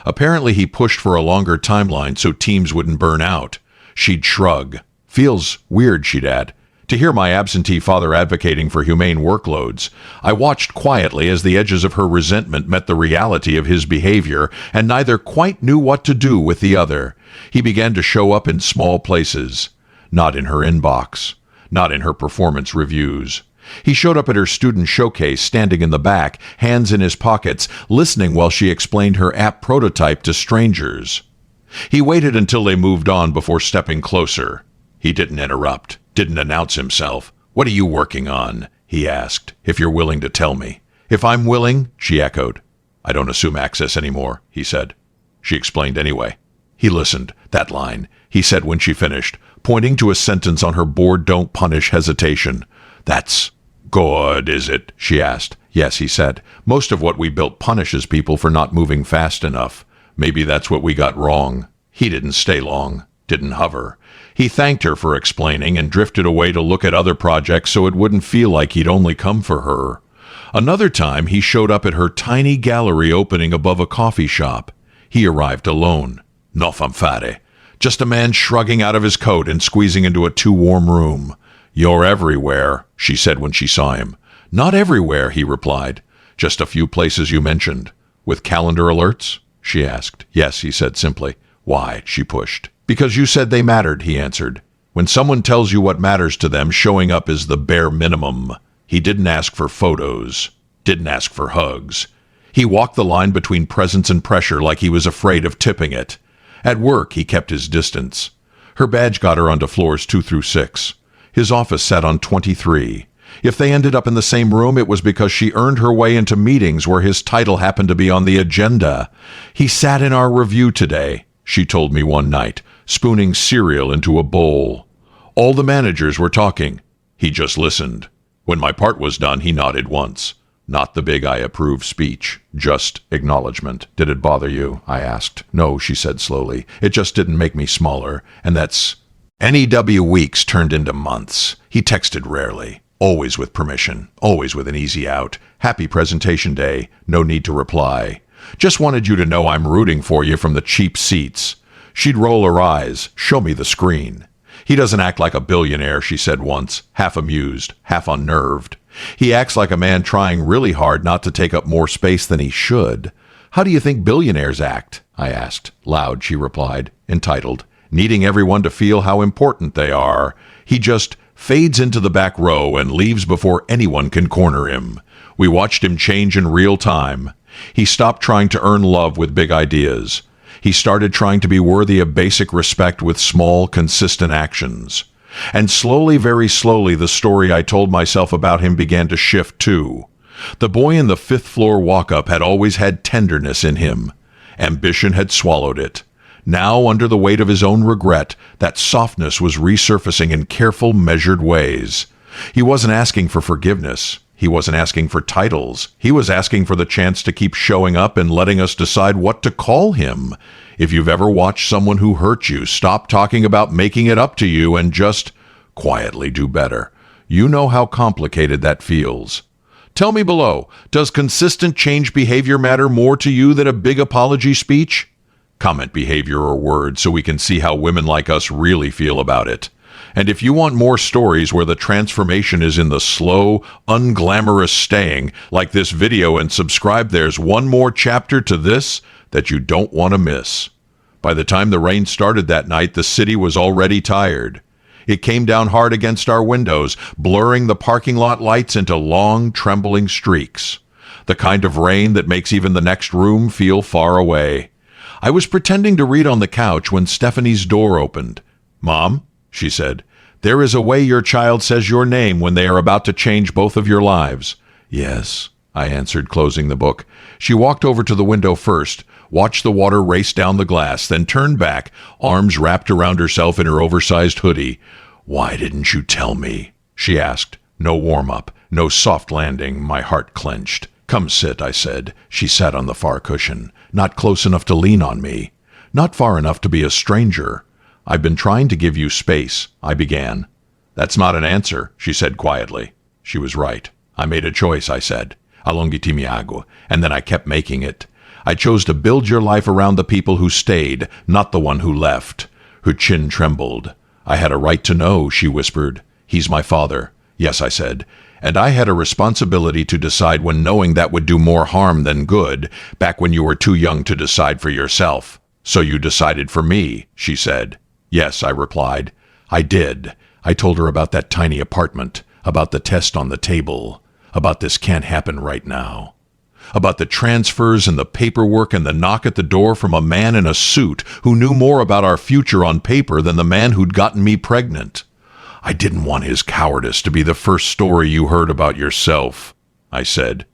S1: Apparently he pushed for a longer timeline so teams wouldn't burn out. She'd shrug. Feels weird, she'd add. To hear my absentee father advocating for humane workloads, I watched quietly as the edges of her resentment met the reality of his behavior, and neither quite knew what to do with the other. He began to show up in small places. Not in her inbox. Not in her performance reviews. He showed up at her student showcase, standing in the back, hands in his pockets, listening while she explained her app prototype to strangers. He waited until they moved on before stepping closer. He didn't interrupt. Didn't announce himself. What are you working on? He asked, if you're willing to tell me. If I'm willing, she echoed. I don't assume access anymore, he said. She explained anyway. He listened. That line, he said when she finished, pointing to a sentence on her board don't punish hesitation. That's good, is it? She asked. Yes, he said. Most of what we built punishes people for not moving fast enough. Maybe that's what we got wrong. He didn't stay long. Didn't hover. He thanked her for explaining and drifted away to look at other projects so it wouldn't feel like he'd only come for her. Another time, he showed up at her tiny gallery opening above a coffee shop. He arrived alone. No fanfare. Just a man shrugging out of his coat and squeezing into a too-warm room. You're everywhere, she said when she saw him. Not everywhere, he replied. Just a few places you mentioned. With calendar alerts? She asked. Yes, he said simply. Why? She pushed. Because you said they mattered, he answered. When someone tells you what matters to them, showing up is the bare minimum. He didn't ask for photos. Didn't ask for hugs. He walked the line between presence and pressure like he was afraid of tipping it. At work, he kept his distance. Her badge got her onto floors 2 through 6. His office sat on 23. If they ended up in the same room, it was because she earned her way into meetings where his title happened to be on the agenda. He sat in our review today, she told me one night, spooning cereal into a bowl. All the managers were talking. He just listened. When my part was done, he nodded once. Not the big I approve speech, just acknowledgement. Did it bother you? I asked. No, she said slowly. It just didn't make me smaller, and that's... NEW weeks turned into months. He texted rarely, always with permission, always with an easy out. Happy presentation day, no need to reply. Just wanted you to know I'm rooting for you from the cheap seats. She'd roll her eyes, show me the screen. He doesn't act like a billionaire, she said once, half amused, half unnerved. He acts like a man trying really hard not to take up more space than he should. How do you think billionaires act? I asked. Loud, she replied, entitled, needing everyone to feel how important they are. He just fades into the back row and leaves before anyone can corner him. We watched him change in real time. He stopped trying to earn love with big ideas. He started trying to be worthy of basic respect with small, consistent actions. And slowly, very slowly, the story I told myself about him began to shift too. The boy in the fifth-floor walk-up had always had tenderness in him. Ambition had swallowed it. Now, under the weight of his own regret, that softness was resurfacing in careful, measured ways. He wasn't asking for forgiveness. He wasn't asking for titles. He was asking for the chance to keep showing up and letting us decide what to call him. If you've ever watched someone who hurt you stop talking about making it up to you and just quietly do better, you know how complicated that feels. Tell me below, does consistent change behavior matter more to you than a big apology speech? Comment behavior or words so we can see how women like us really feel about it. And if you want more stories where the transformation is in the slow, unglamorous staying, like this video and subscribe, there's one more chapter to this that you don't want to miss. By the time the rain started that night, the city was already tired. It came down hard against our windows, blurring the parking lot lights into long, trembling streaks. The kind of rain that makes even the next room feel far away. I was pretending to read on the couch when Stephanie's door opened. "Mom," she said, "there is a way your child says your name when they are about to change both of your lives." "Yes," I answered, closing the book. She walked over to the window first, watched the water race down the glass, then turned back, arms wrapped around herself in her oversized hoodie. "Why didn't you tell me?" she asked. No warm-up, no soft landing. My heart clenched. "Come sit," I said. She sat on the far cushion, not close enough to lean on me, not far enough to be a stranger. "I've been trying to give you space," I began. "That's not an answer," she said quietly. She was right. "I made a choice," I said. "Allongitimiago," and then I kept making it. "I chose to build your life around the people who stayed, not the one who left." Her chin trembled. "I had a right to know," she whispered. "He's my father." "Yes," I said. "And I had a responsibility to decide when knowing that would do more harm than good, back when you were too young to decide for yourself." "So you decided for me," she said. "Yes," I replied. "I did." I told her about that tiny apartment, about the test on the table, about this can't happen right now, about the transfers and the paperwork and the knock at the door from a man in a suit who knew more about our future on paper than the man who'd gotten me pregnant. "I didn't want his cowardice to be the first story you heard about yourself," I said.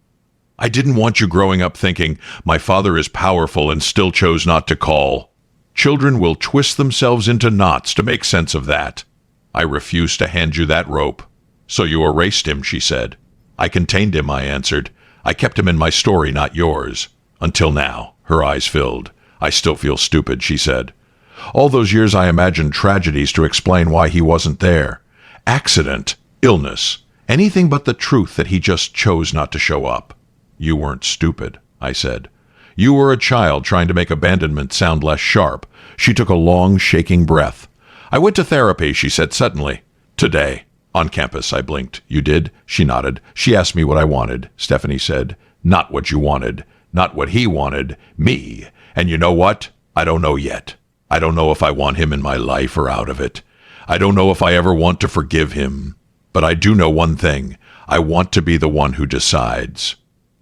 S1: "I didn't want you growing up thinking, my father is powerful and still chose not to call. Children will twist themselves into knots to make sense of that. I refused to hand you that rope." "So you erased him," she said. "I contained him," I answered. "I kept him in my story, not yours. Until now." Her eyes filled. "I still feel stupid," she said. "All those years I imagined tragedies to explain why he wasn't there. Accident, illness, anything but the truth that he just chose not to show up." "You weren't stupid," I said. "You were a child trying to make abandonment sound less sharp." She took a long, shaking breath. "I went to therapy," she said suddenly. "Today. On campus," I blinked. "You did?" She nodded. "She asked me what I wanted," Stephanie said. "Not what you wanted. Not what he wanted. Me. And you know what? I don't know yet. I don't know if I want him in my life or out of it. I don't know if I ever want to forgive him. But I do know one thing. I want to be the one who decides."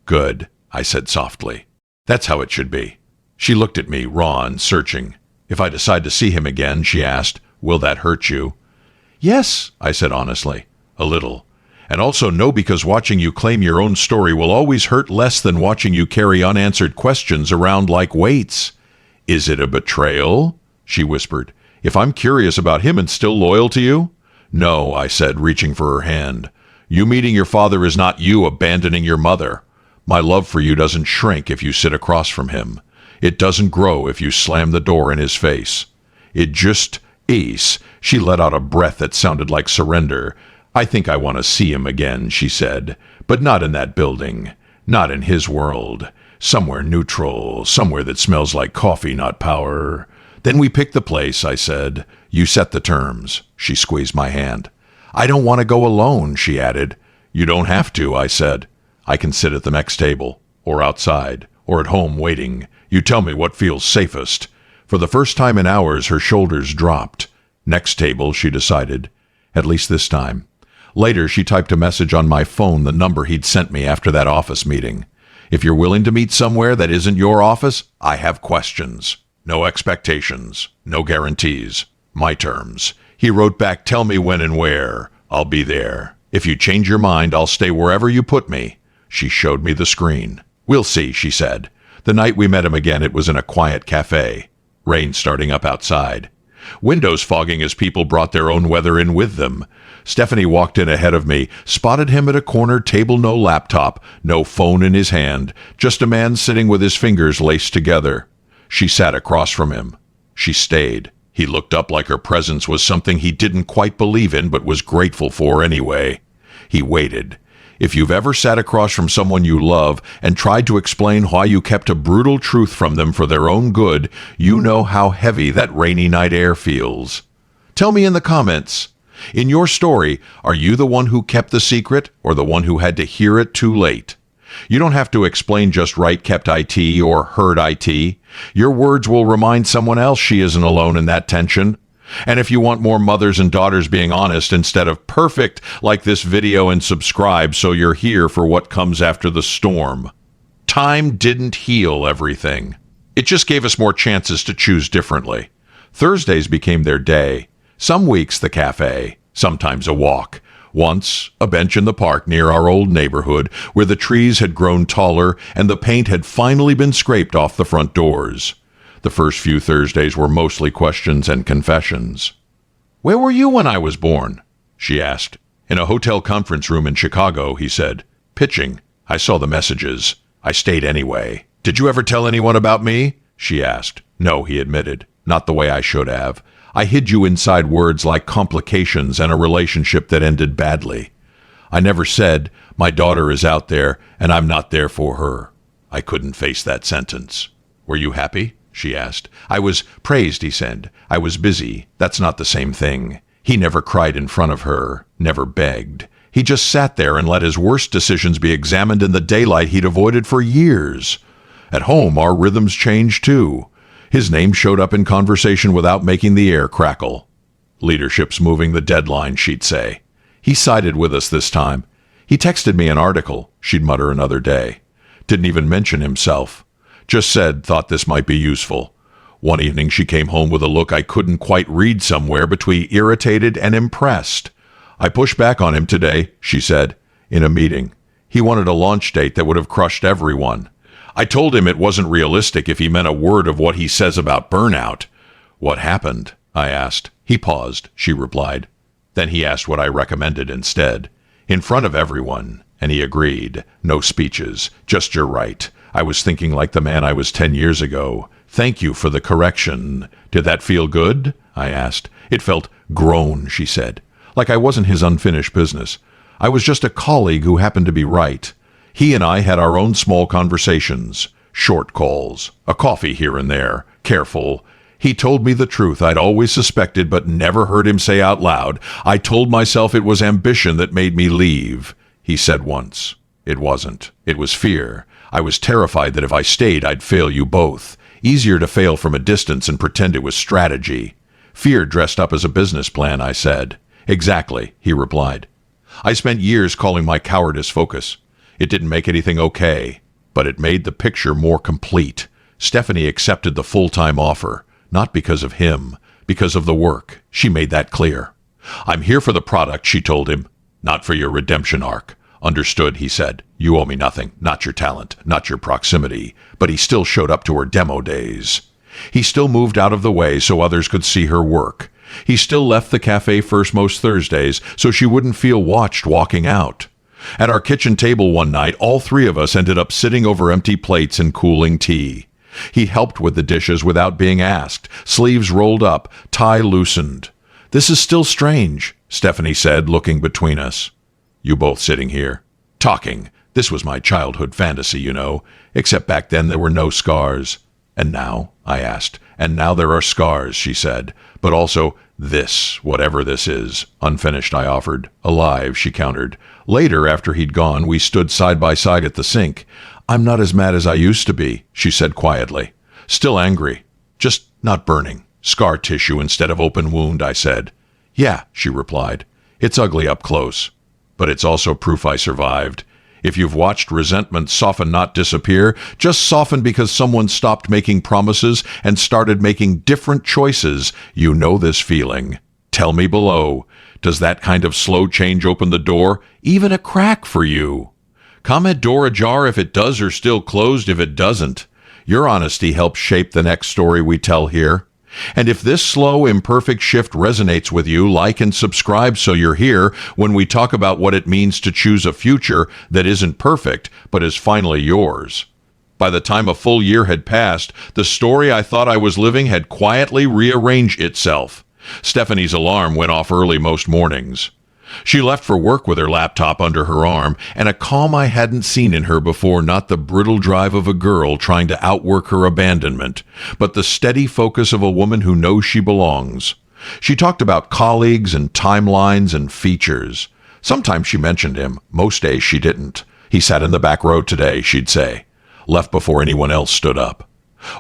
S1: "Good," I said softly. "That's how it should be." She looked at me, raw and searching. "If I decide to see him again," she asked, "will that hurt you?" "Yes," I said honestly. "A little. And also know because watching you claim your own story will always hurt less than watching you carry unanswered questions around like weights." "Is it a betrayal?" she whispered. "If I'm curious about him and still loyal to you?" "No," I said, reaching for her hand. "You meeting your father is not you abandoning your mother. My love for you doesn't shrink if you sit across from him. It doesn't grow if you slam the door in his face. It just is." She let out a breath that sounded like surrender. "I think I want to see him again," she said. "But not in that building. Not in his world. Somewhere neutral. Somewhere that smells like coffee, not power. Then we picked the place, I said. You set the terms. She squeezed my hand. I don't want to go alone, she added. You don't have to, I said. I can sit at the next table, or outside, or at home waiting. You tell me what feels safest. For the first time in hours, her shoulders dropped. Next table, she decided. At least this time. Later, she typed a message on my phone, the number he'd sent me after that office meeting. If you're willing to meet somewhere that isn't your office, I have questions. No expectations. No guarantees. My terms. He wrote back, tell me when and where. I'll be there. If you change your mind, I'll stay wherever you put me. She showed me the screen. We'll see, she said. The night we met him again, it was in a quiet cafe. Rain starting up outside. Windows fogging as people brought their own weather in with them. Stephanie walked in ahead of me, spotted him at a corner table, no laptop, no phone in his hand, just a man sitting with his fingers laced together. She sat across from him. She stayed. He looked up like her presence was something he didn't quite believe in but was grateful for anyway. He waited. If you've ever sat across from someone you love and tried to explain why you kept a brutal truth from them for their own good, you know how heavy that rainy night air feels. Tell me in the comments. In your story, are you the one who kept the secret or the one who had to hear it too late? You don't have to explain just right kept IT or heard IT. Your words will remind someone else she isn't alone in that tension. And if you want more mothers and daughters being honest instead of perfect, like this video and subscribe so you're here for what comes after the storm. Time didn't heal everything. It just gave us more chances to choose differently. Thursdays became their day. Some weeks the cafe, sometimes a walk. Once, a bench in the park near our old neighborhood where the trees had grown taller and the paint had finally been scraped off the front doors. The first few Thursdays were mostly questions and confessions. Where were you when I was born? She asked. In a hotel conference room in Chicago, he said. Pitching. I saw the messages. I stayed anyway. Did you ever tell anyone about me? She asked. No, he admitted. Not the way I should have. I hid you inside words like complications and a relationship that ended badly. I never said, my daughter is out there and I'm not there for her. I couldn't face that sentence. Were you happy? She asked. I was praised, he said. I was busy. That's not the same thing. He never cried in front of her, never begged. He just sat there and let his worst decisions be examined in the daylight he'd avoided for years. At home, our rhythms changed too. His name showed up in conversation without making the air crackle. Leadership's moving the deadline, she'd say. He sided with us this time. He texted me an article, she'd mutter another day. Didn't even mention himself. Just said, thought this might be useful. One evening she came home with a look I couldn't quite read somewhere between irritated and impressed. I pushed back on him today, she said, in a meeting. He wanted a launch date that would have crushed everyone. I told him it wasn't realistic if he meant a word of what he says about burnout. What happened? I asked. He paused, she replied. Then he asked what I recommended instead. In front of everyone, and he agreed. No speeches, just you're right. I was thinking like the man I was 10 years ago. Thank you for the correction. Did that feel good? I asked. It felt grown, she said. Like I wasn't his unfinished business. I was just a colleague who happened to be right. He and I had our own small conversations. Short calls. A coffee here and there. Careful. He told me the truth I'd always suspected but never heard him say out loud. I told myself it was ambition that made me leave. He said once. It wasn't. It was fear. I was terrified that if I stayed, I'd fail you both. Easier to fail from a distance and pretend it was strategy. Fear dressed up as a business plan, I said. Exactly, he replied. I spent years calling my cowardice focus. It didn't make anything okay, but it made the picture more complete. Stephanie accepted the full-time offer, not because of him, because of the work. She made that clear. I'm here for the product, she told him, not for your redemption arc. Understood, he said. You owe me nothing, not your talent, not your proximity. But he still showed up to her demo days. He still moved out of the way so others could see her work. He still left the cafe first most Thursdays so she wouldn't feel watched walking out. At our kitchen table one night, all three of us ended up sitting over empty plates and cooling tea. He helped with the dishes without being asked, sleeves rolled up, tie loosened. This is still strange, Stephanie said, looking between us. You both sitting here, talking. This was my childhood fantasy, you know, except back then there were no scars. And now, I asked, And now there are scars, she said. But also, this, whatever this is. Unfinished, I offered. Alive, she countered. Later, after he'd gone, we stood side by side at the sink. I'm not as mad as I used to be, she said quietly. Still angry. Just not burning. Scar tissue instead of open wound, I said. Yeah, she replied. It's ugly up close. But it's also proof I survived. If you've watched resentment soften, not disappear, just soften because someone stopped making promises and started making different choices, you know this feeling. Tell me below, does that kind of slow change open the door, even a crack for you? Comment door ajar if it does or still closed if it doesn't. Your honesty helps shape the next story we tell here. And if this slow, imperfect shift resonates with you, like and subscribe so you're here when we talk about what it means to choose a future that isn't perfect, but is finally yours. By the time a full year had passed, the story I thought I was living had quietly rearranged itself. Stephanie's alarm went off early most mornings. She left for work with her laptop under her arm, and a calm I hadn't seen in her before, not the brittle drive of a girl trying to outwork her abandonment, but the steady focus of a woman who knows she belongs. She talked about colleagues and timelines and features. Sometimes she mentioned him. Most days she didn't. He sat in the back row today, she'd say. Left before anyone else stood up.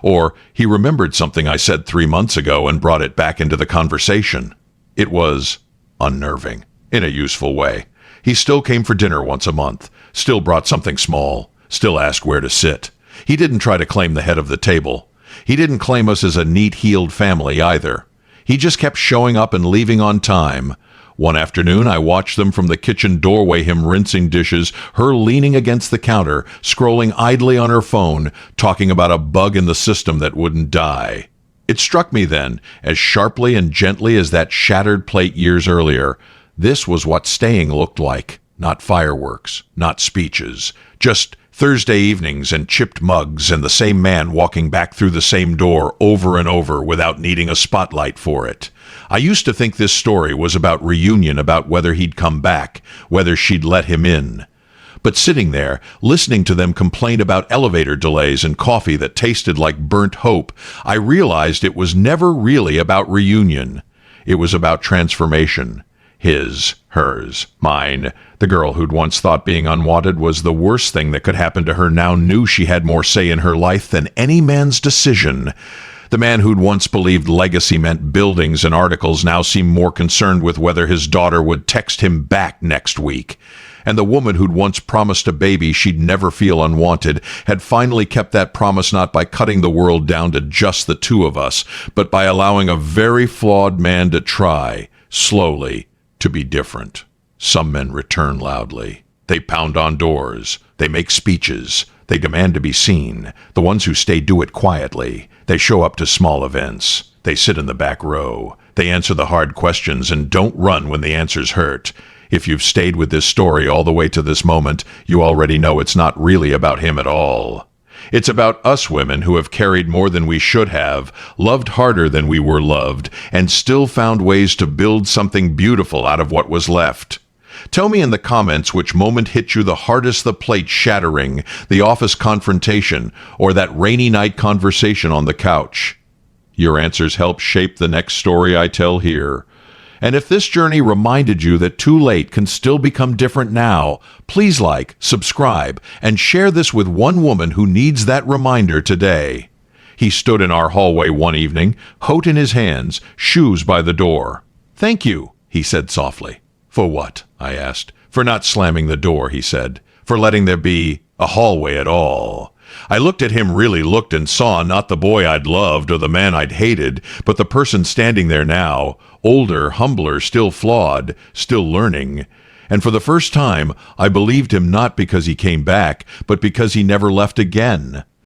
S1: Or he remembered something I said 3 months ago and brought it back into the conversation. It was unnerving. In a useful way. He still came for dinner once a month, still brought something small, still asked where to sit. He didn't try to claim the head of the table. He didn't claim us as a neat, healed family either. He just kept showing up and leaving on time. One afternoon, I watched them from the kitchen doorway, him rinsing dishes, her leaning against the counter, scrolling idly on her phone, talking about a bug in the system that wouldn't die. It struck me then, as sharply and gently as that shattered plate years earlier. This was what staying looked like. Not fireworks, not speeches, just Thursday evenings and chipped mugs and the same man walking back through the same door over and over without needing a spotlight for it. I used to think this story was about reunion, about whether he'd come back, whether she'd let him in. But sitting there, listening to them complain about elevator delays and coffee that tasted like burnt hope, I realized it was never really about reunion. It was about transformation. His, hers, mine. The girl who'd once thought being unwanted was the worst thing that could happen to her now knew she had more say in her life than any man's decision. The man who'd once believed legacy meant buildings and articles now seemed more concerned with whether his daughter would text him back next week. And the woman who'd once promised a baby she'd never feel unwanted had finally kept that promise, not by cutting the world down to just the two of us, but by allowing a very flawed man to try, slowly, to be different. Some men return loudly. They pound on doors. They make speeches. They demand to be seen. The ones who stay do it quietly. They show up to small events. They sit in the back row. They answer the hard questions and don't run when the answers hurt. If you've stayed with this story all the way to this moment, you already know it's not really about him at all. It's about us women who have carried more than we should have, loved harder than we were loved, and still found ways to build something beautiful out of what was left. Tell me in the comments which moment hit you the hardest, the plate shattering, the office confrontation, or that rainy night conversation on the couch. Your answers help shape the next story I tell here. And if this journey reminded you that too late can still become different now, please like, subscribe, and share this with one woman who needs that reminder today. He stood in our hallway one evening, coat in his hands, shoes by the door. "Thank you," he said softly. "For what?" I asked. "For not slamming the door," he said. "For letting there be a hallway at all." I looked at him, really looked, and saw not the boy I'd loved or the man I'd hated, but the person standing there now, older, humbler, still flawed, still learning. And for the first time, I believed him not because he came back, but because he never left again.